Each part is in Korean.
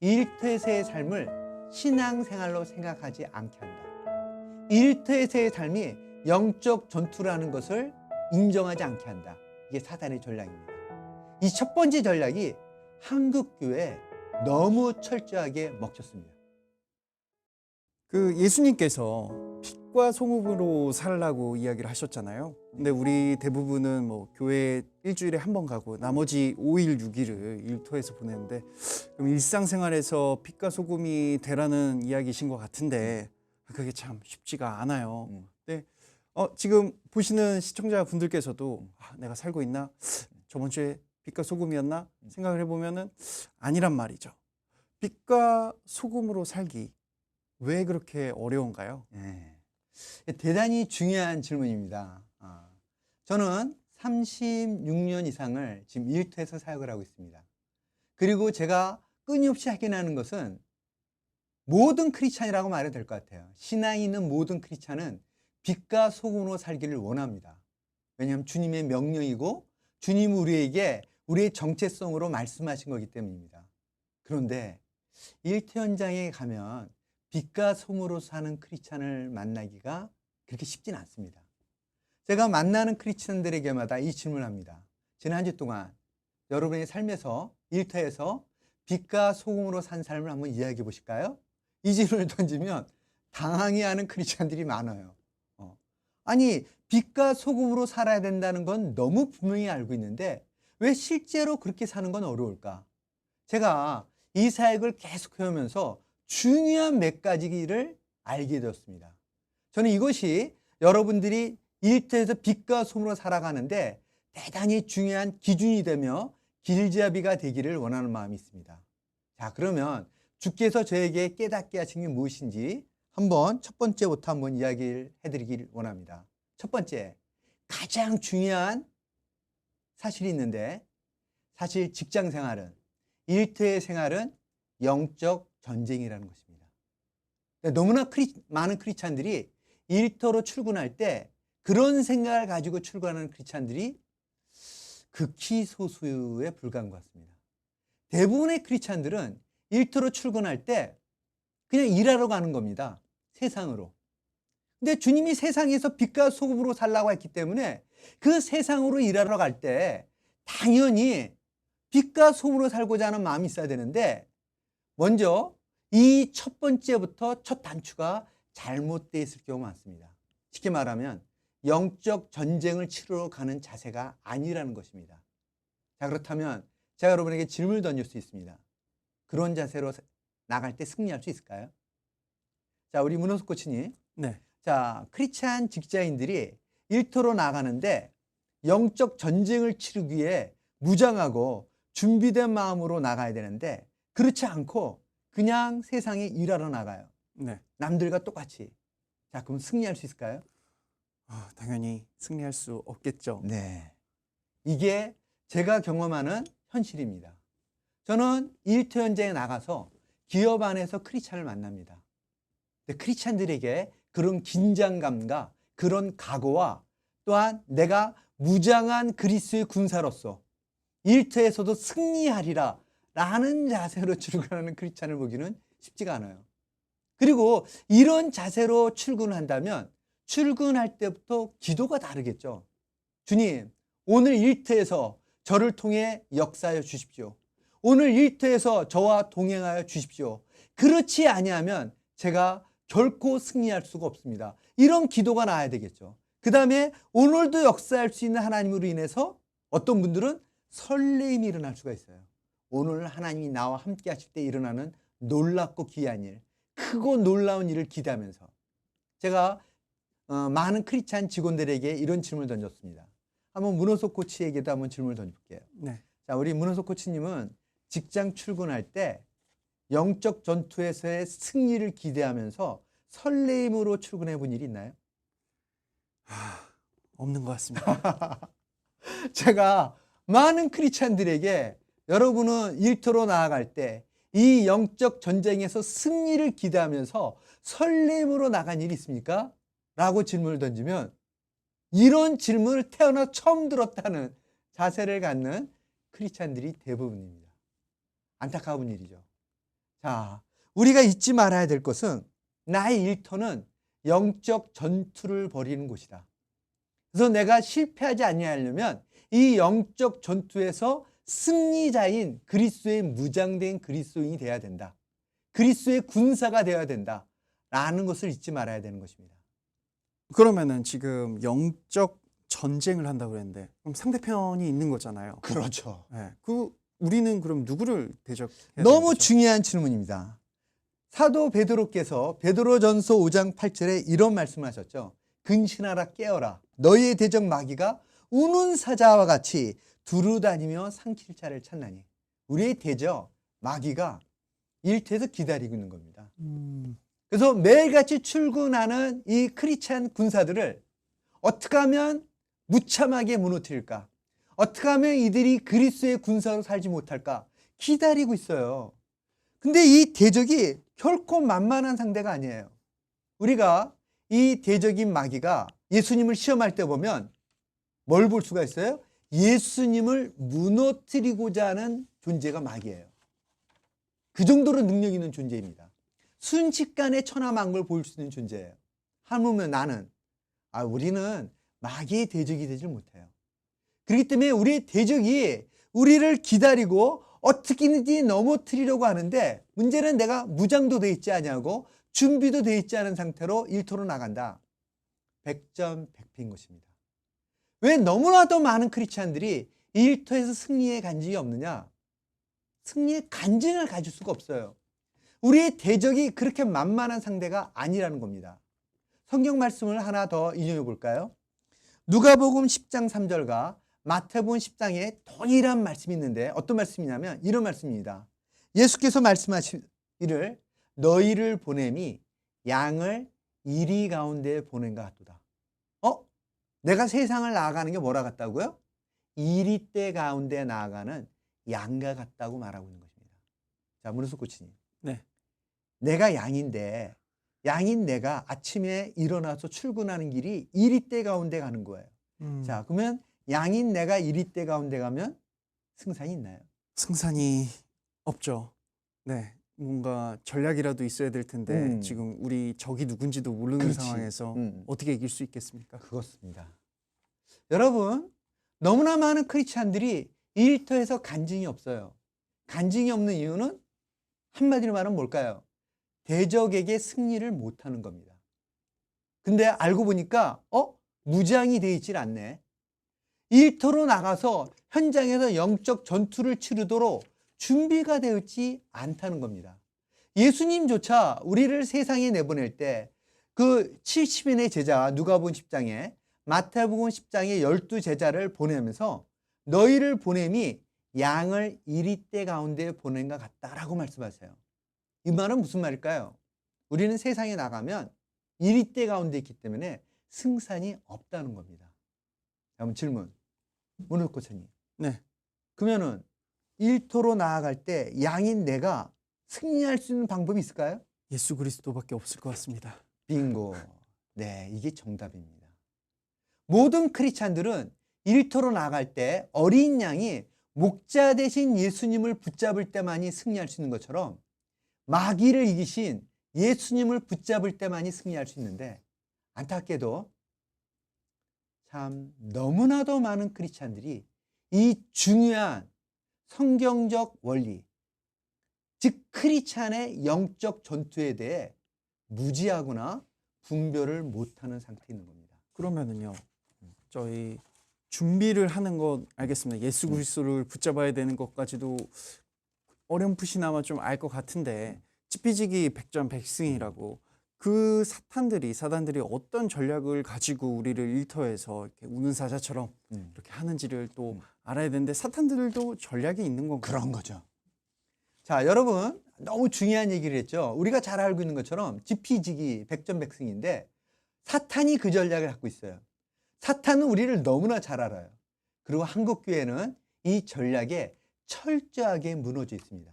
일터에서의 삶을 신앙생활로 생각하지 않게 한다. 일터에서의 삶이 영적 전투라는 것을 인정하지 않게 한다. 이게 사단의 전략입니다. 이 첫 번째 전략이 한국교회에 너무 철저하게 먹혔습니다. 예수님께서 빛과 소금으로 살라고 이야기를 하셨잖아요. 근데 우리 대부분은 교회 일주일에 한 번 가고 나머지 5일, 6일을 일터에서 보내는데, 그럼 일상생활에서 빛과 소금이 되라는 이야기이신 것 같은데 그게 참 쉽지가 않아요. 근데 지금 보시는 시청자분들께서도 내가 살고 있나? 저번 주에 빛과 소금이었나? 생각을 해보면은 아니란 말이죠. 빛과 소금으로 살기 왜 그렇게 어려운가요? 네. 대단히 중요한 질문입니다. 저는 36년 이상을 지금 일터에서 사역을 하고 있습니다. 그리고 제가 끊임없이 확인하는 것은 모든 크리스찬이라고 말해도 될 것 같아요. 신앙이 있는 모든 크리스찬은 빛과 소금으로 살기를 원합니다. 왜냐하면 주님의 명령이고 주님 우리에게 우리의 정체성으로 말씀하신 거기 때문입니다. 그런데 일터 현장에 가면 빛과 소금으로 사는 크리스찬을 만나기가 그렇게 쉽진 않습니다. 제가 만나는 크리스찬들에게마다 이 질문을 합니다. 지난 한 주 동안 여러분의 삶에서 일터에서 빛과 소금으로 산 삶을 한번 이야기해 보실까요? 이 질문을 던지면 당황해하는 크리스찬들이 많아요. 아니, 빛과 소금으로 살아야 된다는 건 너무 분명히 알고 있는데 왜 실제로 그렇게 사는 건 어려울까? 제가 이 사역을 계속 해오면서 중요한 몇 가지를 알게 되었습니다. 저는 이것이 여러분들이 일터에서 빛과 소금으로 살아가는데 대단히 중요한 기준이 되며 길잡이가 되기를 원하는 마음이 있습니다. 자, 그러면 주께서 저에게 깨닫게 하신 게 무엇인지 한번 첫 번째부터 한번 이야기를 해드리길 원합니다. 첫 번째, 가장 중요한 사실이 있는데, 사실 직장 생활은, 일터의 생활은 영적 전쟁이라는 것입니다. 너무나 많은 크리스찬들이 일터로 출근할 때 그런 생각을 가지고 출근하는 크리스찬들이 극히 소수에 불과한 것 같습니다. 대부분의 크리스찬들은 일터로 출근할 때 그냥 일하러 가는 겁니다. 세상으로. 근데 주님이 세상에서 빛과 소금으로 살라고 했기 때문에 그 세상으로 일하러 갈 때 당연히 빛과 소금으로 살고자 하는 마음이 있어야 되는데, 먼저 이 첫 번째부터 첫 단추가 잘못되어 있을 경우가 많습니다. 쉽게 말하면 영적 전쟁을 치르러 가는 자세가 아니라는 것입니다. 자, 그렇다면 제가 여러분에게 질문을 던질 수 있습니다. 그런 자세로 나갈 때 승리할 수 있을까요? 자, 우리 문호숙 코치님. 네. 자, 크리스찬 직장인들이 일터로 나가는데 영적 전쟁을 치르기 위해 무장하고 준비된 마음으로 나가야 되는데 그렇지 않고 그냥 세상에 일하러 나가요. 네. 남들과 똑같이. 자, 그럼 승리할 수 있을까요? 당연히 승리할 수 없겠죠. 네. 이게 제가 경험하는 현실입니다. 저는 일터 현장에 나가서 기업 안에서 크리스찬을 만납니다. 근데 크리스찬들에게 그런 긴장감과 그런 각오와 또한 내가 무장한 그리스도의 군사로서 일터에서도 승리하리라 라는 자세로 출근하는 크리스찬을 보기는 쉽지가 않아요. 그리고 이런 자세로 출근한다면 출근할 때부터 기도가 다르겠죠. 주님, 오늘 일터에서 저를 통해 역사하여 주십시오. 오늘 일터에서 저와 동행하여 주십시오. 그렇지 아니하면 제가 결코 승리할 수가 없습니다. 이런 기도가 나와야 되겠죠. 그 다음에 오늘도 역사할 수 있는 하나님으로 인해서 어떤 분들은 설레임이 일어날 수가 있어요. 오늘 하나님이 나와 함께 하실 때 일어나는 놀랍고 귀한 일, 크고 놀라운 일을 기대하면서 제가 많은 크리스찬 직원들에게 이런 질문을 던졌습니다. 한번 문호석 코치에게도 한번 질문을 던져볼게요. 네. 자, 우리 문호석 코치님은 직장 출근할 때 영적 전투에서의 승리를 기대하면서 설레임으로 출근해 본 일이 있나요? 없는 것 같습니다. 제가 많은 크리스찬들에게 여러분은 일터로 나아갈 때 이 영적 전쟁에서 승리를 기대하면서 설렘으로 나간 일이 있습니까? 라고 질문을 던지면 이런 질문을 태어나 처음 들었다는 자세를 갖는 크리스찬들이 대부분입니다. 안타까운 일이죠. 자, 우리가 잊지 말아야 될 것은 나의 일터는 영적 전투를 벌이는 곳이다. 그래서 내가 실패하지 아니하려면 이 영적 전투에서 승리자인 그리스도의 무장된 그리스도인이 되어야 된다. 그리스도의 군사가 되어야 된다. 라는 것을 잊지 말아야 되는 것입니다. 그러면은 지금 영적 전쟁을 한다고 그랬는데 그럼 상대편이 있는 거잖아요. 그렇죠. 네. 우리는 그럼 누구를 대적해야 되는 너무 거죠? 중요한 질문입니다. 사도 베드로께서 베드로전서 5장 8절에 이런 말씀을 하셨죠. 근신하라 깨어라. 너희의 대적 마귀가 우는 사자와 같이 두루다니며 삼킬 자를 찾나니. 우리의 대적 마귀가 일터에서 기다리고 있는 겁니다. 그래서 매일같이 출근하는 이 크리스찬 군사들을 어떻게 하면 무참하게 무너뜨릴까? 어떻게 하면 이들이 그리스도의 군사로 살지 못할까? 기다리고 있어요. 근데 이 대적이 결코 만만한 상대가 아니에요. 우리가 이 대적인 마귀가 예수님을 시험할 때 보면 뭘 볼 수가 있어요? 예수님을 무너뜨리고자 하는 존재가 마귀예요. 그 정도로 능력 있는 존재입니다. 순식간에 천하만국을 보일 수 있는 존재예요. 하물며 나는, 우리는 마귀의 대적이 되질 못해요. 그렇기 때문에 우리의 대적이 우리를 기다리고 어떻게든지 넘어뜨리려고 하는데 문제는 내가 무장도 돼 있지 않냐고 준비도 돼 있지 않은 상태로 일터로 나간다. 100점 100피인 것입니다. 왜 너무나도 많은 크리스찬들이 일터에서 승리의 간증이 없느냐? 승리의 간증을 가질 수가 없어요. 우리의 대적이 그렇게 만만한 상대가 아니라는 겁니다. 성경 말씀을 하나 더 인용해 볼까요? 누가복음 10장 3절과 마태복음 10장에 동일한 말씀이 있는데 어떤 말씀이냐면 이런 말씀입니다. 예수께서 말씀하시기를 너희를 보냄이 양을 이리 가운데 보낸 것 같도다. 내가 세상을 나아가는 게 뭐라 같다고요? 이리떼 가운데 나아가는 양과 같다고 말하고 있는 것입니다. 자, 문호숙 코치님. 네. 내가 양인데 양인 내가 아침에 일어나서 출근하는 길이 이리떼 가운데 가는 거예요. 자, 그러면 양인 내가 이리떼 가운데 가면 승산이 있나요? 승산이 없죠. 네. 뭔가 전략이라도 있어야 될 텐데 지금 우리 적이 누군지도 모르는 그렇지. 상황에서 어떻게 이길 수 있겠습니까? 그렇습니다. 여러분, 너무나 많은 크리스찬들이 일터에서 간증이 없어요. 간증이 없는 이유는 한마디로 말하면 뭘까요? 대적에게 승리를 못하는 겁니다. 근데 알고 보니까 무장이 되어 있질 않네. 일터로 나가서 현장에서 영적 전투를 치르도록 준비가 되어 있지 않다는 겁니다. 예수님조차 우리를 세상에 내보낼 때 그 70인의 제자 누가복음 10장에 마태복음 10장에 12제자를 보내면서 너희를 보냄이 양을 이리떼 가운데 보낸 것 같다라고 말씀하세요. 이 말은 무슨 말일까요? 우리는 세상에 나가면 이리떼 가운데 있기 때문에 승산이 없다는 겁니다. 다음 질문. 문호 코치님. 네. 그러면은 일터로 나아갈 때 양인 내가 승리할 수 있는 방법이 있을까요? 예수 그리스도밖에 없을 것 같습니다. 빙고. 네, 이게 정답입니다. 모든 크리스찬들은 일터로 나갈 때 어린 양이 목자 대신 예수님을 붙잡을 때만이 승리할 수 있는 것처럼 마귀를 이기신 예수님을 붙잡을 때만이 승리할 수 있는데 안타깝게도 참 너무나도 많은 크리스찬들이 이 중요한 성경적 원리, 즉 크리스찬의 영적 전투에 대해 무지하거나 분별을 못하는 상태에 있는 겁니다. 그러면은요, 저희 준비를 하는 건 알겠습니다. 예수 그리스도를 붙잡아야 되는 것까지도 어렴풋이나마 좀 알 것 같은데 찌삐지기 100점 100승이라고 그 사단들이 어떤 전략을 가지고 우리를 일터에서 이렇게 우는 사자처럼 이렇게 하는지를 또 알아야 되는데 사탄들도 전략이 있는 건가요? 그런 거죠. 자, 여러분 너무 중요한 얘기를 했죠. 우리가 잘 알고 있는 것처럼 지피지기 100점 100승인데 사탄이 그 전략을 갖고 있어요. 사탄은 우리를 너무나 잘 알아요. 그리고 한국교회는 이 전략에 철저하게 무너져 있습니다.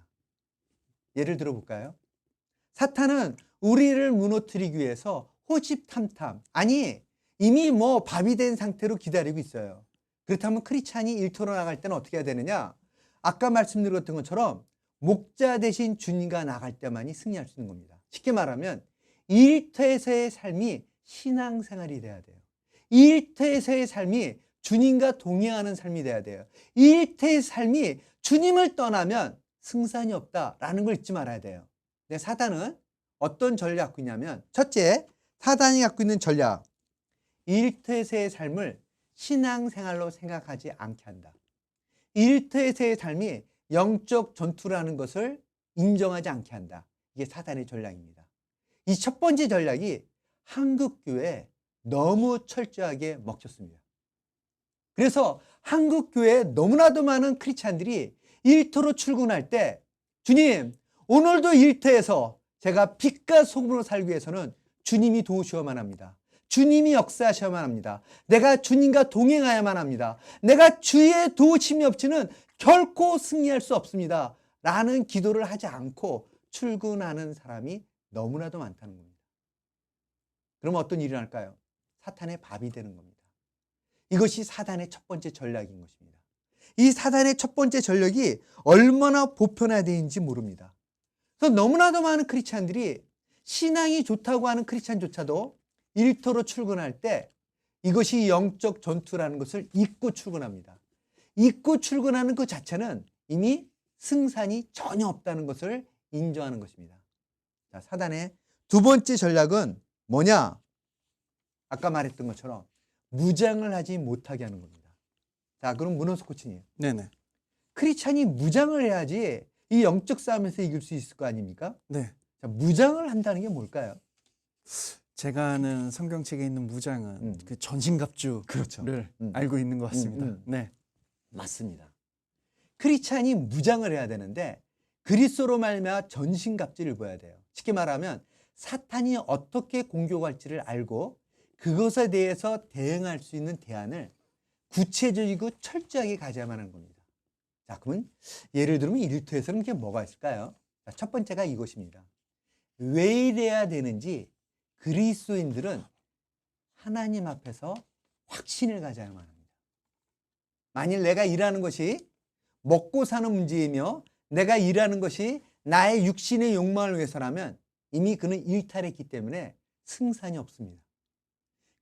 예를 들어 볼까요? 사탄은 우리를 무너뜨리기 위해서 호집탐탐, 아니 이미 밥이 된 상태로 기다리고 있어요. 그렇다면 크리스찬이 일터로 나갈 때는 어떻게 해야 되느냐? 아까 말씀드렸던 것처럼 목자 대신 주님과 나갈 때만이 승리할 수 있는 겁니다. 쉽게 말하면 일터에서의 삶이 신앙생활이 돼야 돼요. 일터에서의 삶이 주님과 동행하는 삶이 돼야 돼요. 일터의 삶이 주님을 떠나면 승산이 없다라는 걸 잊지 말아야 돼요. 근데 사단은 어떤 전략을 갖고 있냐면, 첫째, 사단이 갖고 있는 전략, 일터에서의 삶을 신앙생활로 생각하지 않게 한다. 일터에서의 삶이 영적 전투라는 것을 인정하지 않게 한다. 이게 사단의 전략입니다. 이 첫 번째 전략이 한국교회에 너무 철저하게 먹혔습니다. 그래서 한국교회에 너무나도 많은 크리스찬들이 일터로 출근할 때, 주님, 오늘도 일터에서 제가 빛과 소금으로 살기 위해서는 주님이 도우셔야만 합니다. 주님이 역사하셔야만 합니다. 내가 주님과 동행하야만 합니다. 내가 주의 도우심이 없이는 결코 승리할 수 없습니다. 라는 기도를 하지 않고 출근하는 사람이 너무나도 많다는 겁니다. 그럼 어떤 일이 날까요? 사탄의 밥이 되는 겁니다. 이것이 사단의 첫 번째 전략인 것입니다. 이 사단의 첫 번째 전략이 얼마나 보편화되어있는지 모릅니다. 그래서 너무나도 많은 크리스찬들이 신앙이 좋다고 하는 크리스찬조차도 일터로 출근할 때 이것이 영적 전투라는 것을 잊고 출근합니다. 잊고 출근하는 그 자체는 이미 승산이 전혀 없다는 것을 인정하는 것입니다. 자, 사단의 두 번째 전략은 뭐냐? 아까 말했던 것처럼 무장을 하지 못하게 하는 겁니다. 자, 그럼 문헌수 코치님, 네네. 크리스찬이 무장을 해야지 이 영적 싸움에서 이길 수 있을 거 아닙니까? 네. 자, 무장을 한다는 게 뭘까요? 제가 아는 성경책에 있는 무장은 그 전신갑주를 그렇죠. 알고 있는 것 같습니다. 네. 맞습니다. 크리스찬이 무장을 해야 되는데 그리스도로 말미암아 전신갑주를 입어야 돼요. 쉽게 말하면 사탄이 어떻게 공격할지를 알고 그것에 대해서 대응할 수 있는 대안을 구체적이고 철저하게 가져야만 하는 겁니다. 자, 그러면 예를 들면 일터에서는 그게 뭐가 있을까요? 자, 첫 번째가 이것입니다. 왜 이래야 되는지 그리스도인들은 하나님 앞에서 확신을 가져야만 합니다. 만일 내가 일하는 것이 먹고 사는 문제이며 내가 일하는 것이 나의 육신의 욕망을 위해서라면 이미 그는 일탈했기 때문에 승산이 없습니다.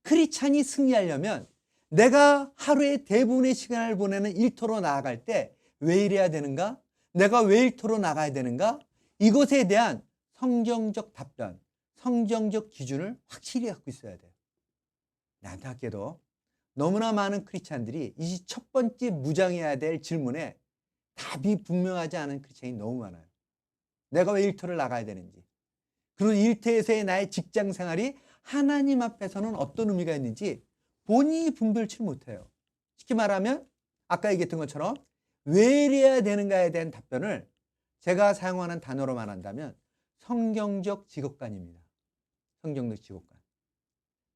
크리스찬이 승리하려면 내가 하루의 대부분의 시간을 보내는 일터로 나아갈 때 왜 이래야 되는가? 내가 왜 일터로 나가야 되는가? 이것에 대한 성경적 답변, 성경적 기준을 확실히 갖고 있어야 돼요. 안타깝게도 너무나 많은 크리스찬들이 이 첫 번째 무장해야 될 질문에 답이 분명하지 않은 크리스찬이 너무 많아요. 내가 왜 일터를 나가야 되는지, 그리고 일터에서의 나의 직장 생활이 하나님 앞에서는 어떤 의미가 있는지 본인이 분별치 못해요. 쉽게 말하면 아까 얘기했던 것처럼 왜 이래야 되는가에 대한 답변을 제가 사용하는 단어로 말한다면 성경적 직업관입니다. 성경적 직업관.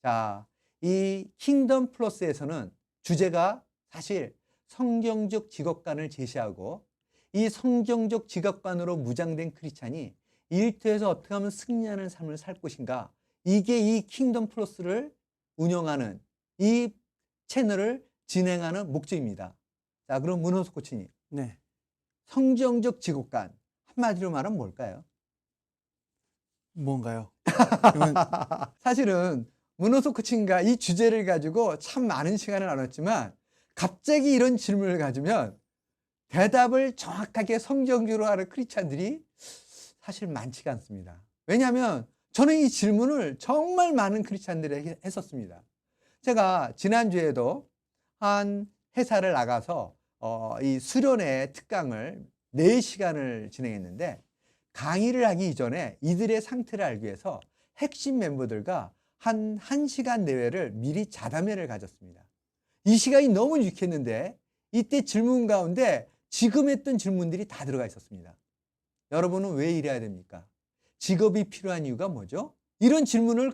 자, 이 킹덤 플러스에서는 주제가 사실 성경적 직업관을 제시하고 이 성경적 직업관으로 무장된 크리스찬이 일터에서 어떻게 하면 승리하는 삶을 살 것인가, 이게 이 킹덤 플러스를 운영하는 이 채널을 진행하는 목적입니다. 자, 그럼 문헌수 코치님, 네. 성경적 직업관 한마디로 말하면 뭘까요? 뭔가요? 사실은 문헌수 코치님과 이 주제를 가지고 참 많은 시간을 나눴지만 갑자기 이런 질문을 가지면 대답을 정확하게 성경적으로 하는 크리스찬들이 사실 많지가 않습니다. 왜냐하면 저는 이 질문을 정말 많은 크리스찬들에게 했었습니다. 제가 지난주에도 한 회사를 나가서 이 수련회 특강을 4시간을 진행했는데 강의를 하기 이전에 이들의 상태를 알기 위해서 핵심 멤버들과 한 1시간 내외를 미리 자담회를 가졌습니다. 이 시간이 너무 유익했는데 이때 질문 가운데 지금 했던 질문들이 다 들어가 있었습니다. 여러분은 왜 일해야 됩니까? 직업이 필요한 이유가 뭐죠? 이런 질문을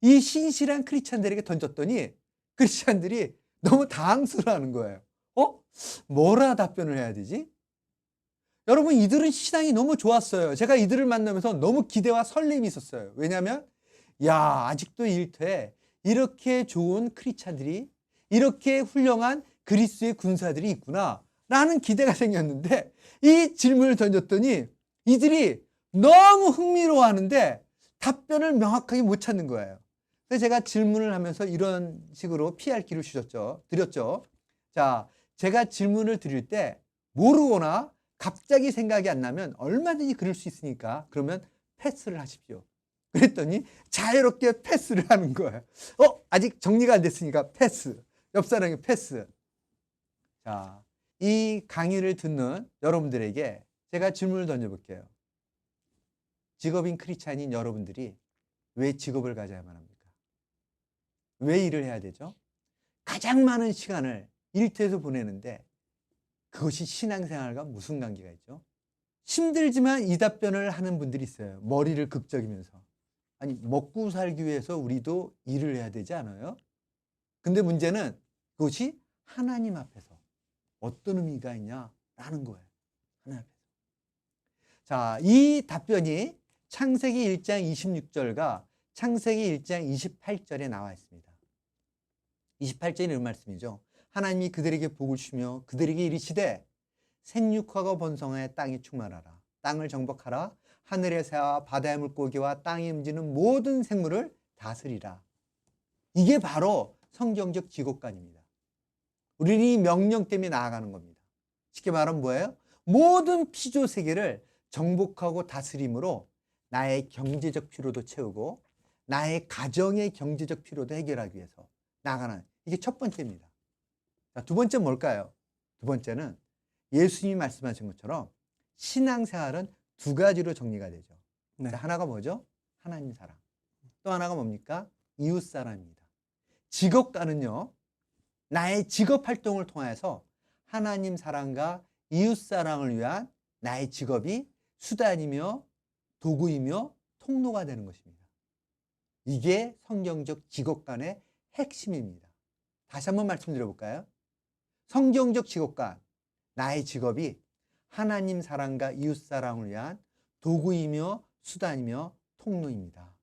이 신실한 크리스찬들에게 던졌더니 크리스찬들이 너무 당황스러워하는 거예요. 뭐라 답변을 해야 되지? 여러분, 이들은 신앙이 너무 좋았어요. 제가 이들을 만나면서 너무 기대와 설렘이 있었어요. 왜냐하면 아직도 일터에 이렇게 좋은 크리스찬들이, 이렇게 훌륭한 그리스도의 군사들이 있구나 라는 기대가 생겼는데 이 질문을 던졌더니 이들이 너무 흥미로워하는데 답변을 명확하게 못 찾는 거예요. 그래서 제가 질문을 하면서 이런 식으로 PR기를 드렸죠. 자, 제가 질문을 드릴 때 모르거나 갑자기 생각이 안 나면 얼마든지 그럴 수 있으니까 그러면 패스를 하십시오. 그랬더니 자유롭게 패스를 하는 거예요. 아직 정리가 안 됐으니까 패스. 옆 사람이 패스. 자, 이 강의를 듣는 여러분들에게 제가 질문을 던져볼게요. 직업인 크리스찬인 여러분들이 왜 직업을 가져야만 합니까? 왜 일을 해야 되죠? 가장 많은 시간을 일터에서 보내는데 그것이 신앙생활과 무슨 관계가 있죠? 힘들지만 이 답변을 하는 분들이 있어요. 머리를 극적이면서. 아니, 먹고 살기 위해서 우리도 일을 해야 되지 않아요? 근데 문제는 그것이 하나님 앞에서 어떤 의미가 있냐라는 거예요. 하나님 앞에서. 자, 이 답변이 창세기 1장 26절과 창세기 1장 28절에 나와 있습니다. 28절이 이런 말씀이죠. 하나님이 그들에게 복을 주며 그들에게 이르시되 생육하고 번성하여 땅이 충만하라. 땅을 정복하라. 하늘의 새와 바다의 물고기와 땅에 움직이는 모든 생물을 다스리라. 이게 바로 성경적 직업관입니다. 우리는 이 명령 때문에 나아가는 겁니다. 쉽게 말하면 뭐예요? 모든 피조 세계를 정복하고 다스림으로 나의 경제적 필요도 채우고 나의 가정의 경제적 필요도 해결하기 위해서 나아가는, 이게 첫 번째입니다. 자, 두 번째는 뭘까요? 두 번째는 예수님이 말씀하신 것처럼 신앙생활은 두 가지로 정리가 되죠. 네. 자, 하나가 뭐죠? 하나님 사랑. 또 하나가 뭡니까? 이웃 사랑입니다. 직업가는요, 나의 직업 활동을 통해서 하나님 사랑과 이웃 사랑을 위한 나의 직업이 수단이며 도구이며 통로가 되는 것입니다. 이게 성경적 직업관의 핵심입니다. 다시 한번 말씀드려볼까요? 성경적 직업관, 나의 직업이 하나님 사랑과 이웃 사랑을 위한 도구이며 수단이며 통로입니다.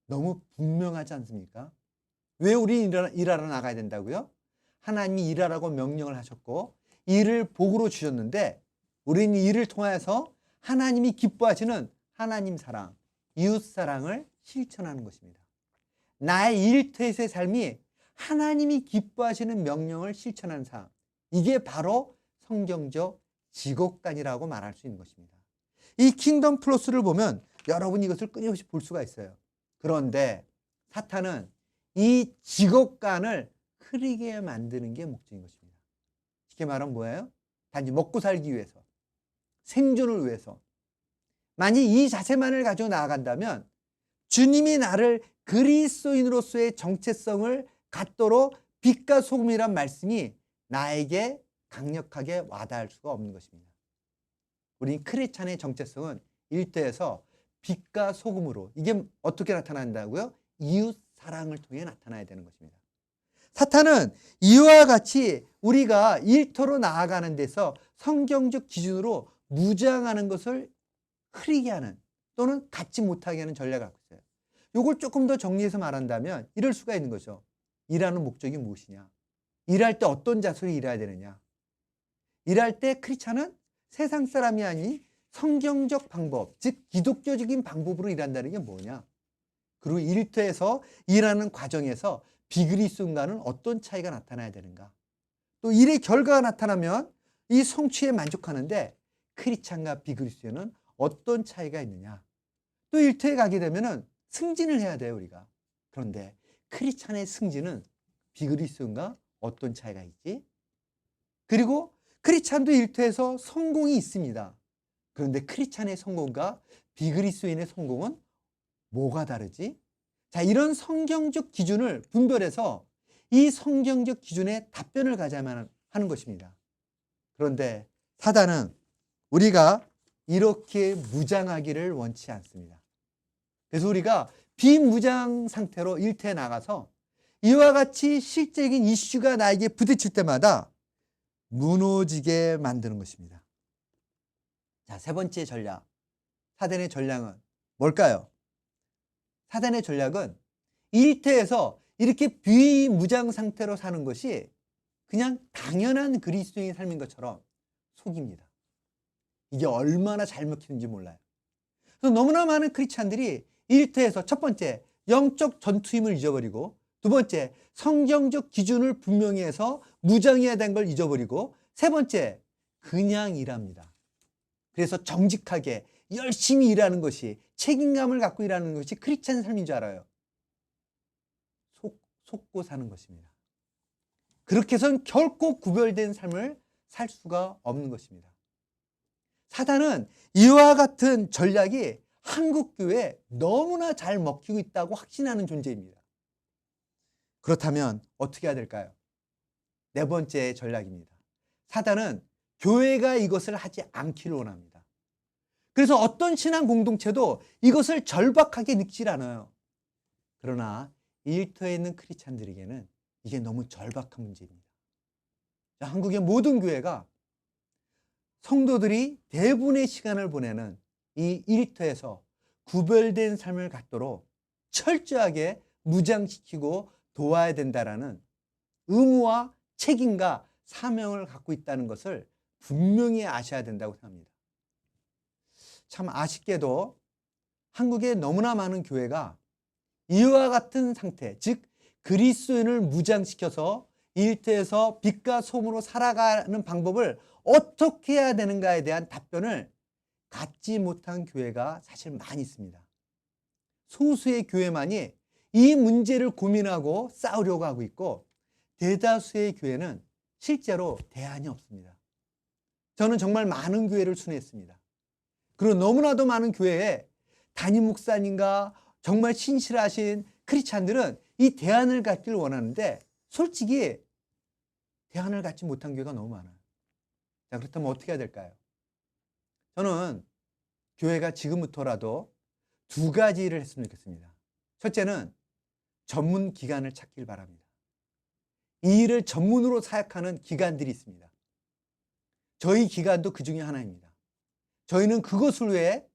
너무 분명하지 않습니까? 왜 우리 일하러 나가야 된다고요? 하나님이 일하라고 명령을 하셨고 일을 복으로 주셨는데 우리는 일을 통해서 하나님이 기뻐하시는 하나님 사랑, 이웃 사랑을 실천하는 것입니다. 나의 일터에서의 삶이 하나님이 기뻐하시는 명령을 실천하는 삶, 이게 바로 성경적 직업관이라고 말할 수 있는 것입니다. 이 킹덤 플러스를 보면 여러분이 이것을 끊임없이 볼 수가 있어요. 그런데 사탄은 이 직업관을 흐리게 만드는 게 목적인 것입니다. 쉽게 말하면 뭐예요? 단지 먹고 살기 위해서, 생존을 위해서. 만약 이 자세만을 가지고 나아간다면 주님이 나를 그리스도인으로서의 정체성을 갖도록 빛과 소금이란 말씀이 나에게 강력하게 와닿을 수가 없는 것입니다. 우리 크리스찬의 정체성은 일터에서 빛과 소금으로, 이게 어떻게 나타난다고요? 이웃 사랑을 통해 나타나야 되는 것입니다. 사탄은 이와 같이 우리가 일터로 나아가는 데서 성경적 기준으로 무장하는 것을 흐리게 하는 또는 갖지 못하게 하는 전략을 갖고 있어요. 이걸 조금 더 정리해서 말한다면 이럴 수가 있는 거죠. 일하는 목적이 무엇이냐? 일할 때 어떤 자세로 일해야 되느냐? 일할 때 크리스찬은 세상 사람이 아닌 성경적 방법, 즉 기독교적인 방법으로 일한다는 게 뭐냐? 그리고 일터에서 일하는 과정에서 비그리스도인과는 어떤 차이가 나타나야 되는가? 또 일의 결과가 나타나면 이 성취에 만족하는데 크리스찬과 비그리스도인은 어떤 차이가 있느냐? 또 일터에 가게 되면은 승진을 해야 돼요, 우리가. 그런데 크리스찬의 승진은 비그리스도인과 어떤 차이가 있지? 그리고 크리스찬도 일터에서 성공이 있습니다. 그런데 크리스찬의 성공과 비그리스도인의 성공은 뭐가 다르지? 자, 이런 성경적 기준을 분별해서 이 성경적 기준에 답변을 가져야만 하는 것입니다. 그런데 사단은 우리가 이렇게 무장하기를 원치 않습니다. 그래서 우리가 비무장 상태로 일터에 나가서 이와 같이 실제적인 이슈가 나에게 부딪힐 때마다 무너지게 만드는 것입니다. 자, 세 번째 전략. 사단의 전략은 뭘까요? 사단의 전략은 일터에서 이렇게 비무장 상태로 사는 것이 그냥 당연한 그리스도인의 삶인 것처럼 속입니다. 이게 얼마나 잘 먹히는지 몰라요. 그래서 너무나 많은 크리스찬들이 일터에서 첫 번째, 영적 전투임을 잊어버리고, 두 번째, 성경적 기준을 분명히 해서 무장해야 되는 걸 잊어버리고, 세 번째, 그냥 일합니다. 그래서 정직하게 열심히 일하는 것이, 책임감을 갖고 일하는 것이 크리스찬 삶인 줄 알아요. 속고 사는 것입니다. 그렇게 해서는 결코 구별된 삶을 살 수가 없는 것입니다. 사단은 이와 같은 전략이 한국 교회에 너무나 잘 먹히고 있다고 확신하는 존재입니다. 그렇다면 어떻게 해야 될까요? 네 번째 전략입니다. 사단은 교회가 이것을 하지 않기를 원합니다. 그래서 어떤 신앙 공동체도 이것을 절박하게 느끼질 않아요. 그러나 일터에 있는 크리스찬들에게는 이게 너무 절박한 문제입니다. 한국의 모든 교회가 성도들이 대부분의 시간을 보내는 이 일터에서 구별된 삶을 갖도록 철저하게 무장시키고 도와야 된다라는 의무와 책임과 사명을 갖고 있다는 것을 분명히 아셔야 된다고 생각합니다. 참 아쉽게도 한국의 너무나 많은 교회가 이와 같은 상태, 즉 그리스도인을 무장시켜서 일터에서 빛과 소금으로 살아가는 방법을 어떻게 해야 되는가에 대한 답변을 갖지 못한 교회가 사실 많이 있습니다. 소수의 교회만이 이 문제를 고민하고 싸우려고 하고 있고, 대다수의 교회는 실제로 대안이 없습니다. 저는 정말 많은 교회를 순회했습니다. 그리고 너무나도 많은 교회에 담임 목사님과 정말 신실하신 크리스찬들은 이 대안을 갖기를 원하는데, 솔직히 대안을 갖지 못한 교회가 너무 많아요. 자, 그렇다면 어떻게 해야 될까요? 저는 교회가 지금부터라도 두 가지 일을 했으면 좋겠습니다. 첫째는 전문 기관을 찾길 바랍니다. 이 일을 전문으로 사역하는 기관들이 있습니다. 저희 기관도 그 중에 하나입니다. 저희는 그것을 위해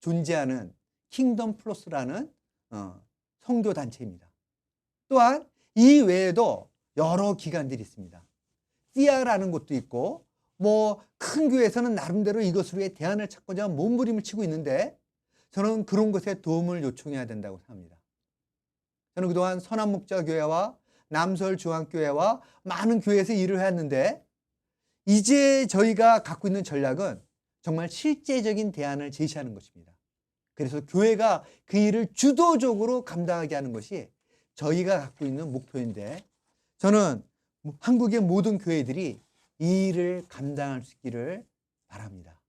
존재하는 킹덤 플러스라는 선교 단체입니다. 또한 이 외에도 여러 기관들이 있습니다. 띠아라는 곳도 있고, 큰 교회에서는 나름대로 이것을 위해 대안을 찾고자 몸부림을 치고 있는데, 저는 그런 것에 도움을 요청해야 된다고 생각합니다. 저는 그동안 선한목자교회와 남서울중앙교회와 많은 교회에서 일을 해왔는데, 이제 저희가 갖고 있는 전략은 정말 실제적인 대안을 제시하는 것입니다. 그래서 교회가 그 일을 주도적으로 감당하게 하는 것이 저희가 갖고 있는 목표인데, 저는 한국의 모든 교회들이 이 일을 감당할 수 있기를 바랍니다.